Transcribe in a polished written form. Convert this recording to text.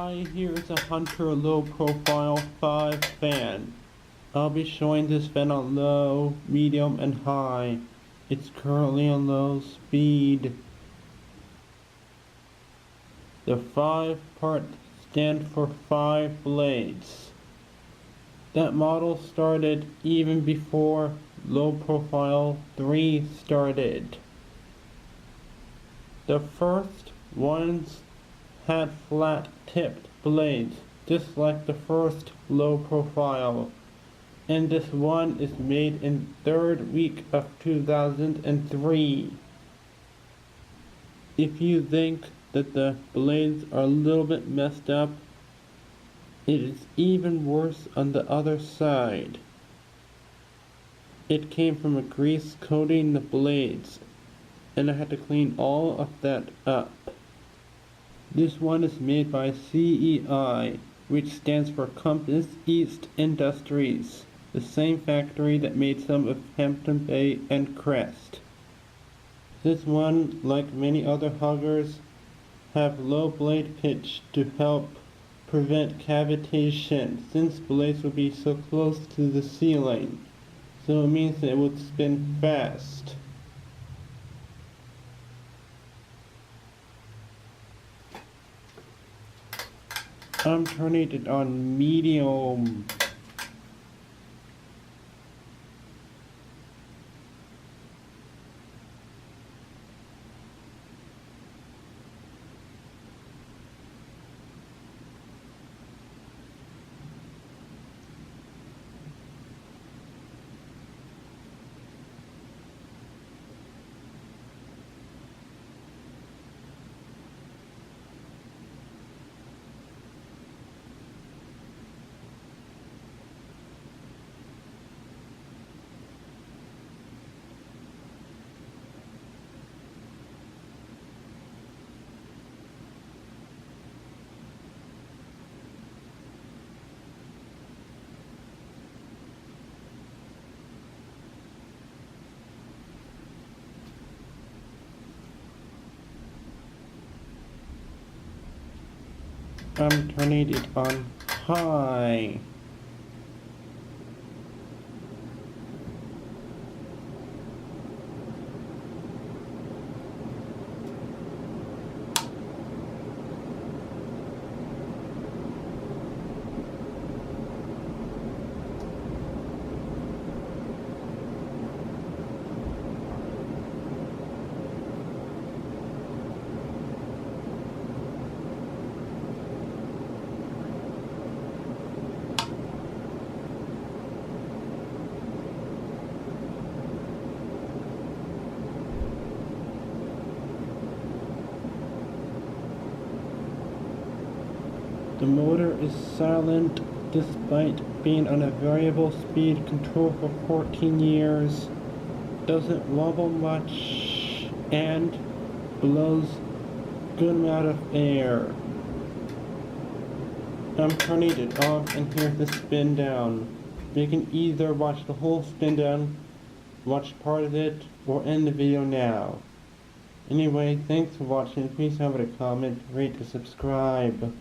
Hi, here's a Hunter low profile 5 fan. I'll be showing this fan on low, medium, and high. It's currently on low speed. The 5 part stand for 5 blades. That model started even before low profile 3 started. The first ones had flat tipped blades, just like the first low profile, and this one is made in 3rd week of 2003. If you think that the blades are a little bit messed up, it is even worse on the other side. It came from a grease coating the blades, and I had to clean all of that up. This one is made by CEI, which stands for Compass East Industries, the same factory that made some of Hampton Bay and Crest. This one, like many other huggers, have low blade pitch to help prevent cavitation, since blades will be so close to the ceiling, so it means that it would spin fast. I'm turning it on medium. I'm turning it on high. The motor is silent despite being on a variable speed control for 14 years, doesn't wobble much, and blows good amount of air. I'm turning it off and here's the spin down. You can either watch the whole spin down, watch part of it, or end the video now. Anyway, thanks for watching. Please have a comment, rate, and subscribe.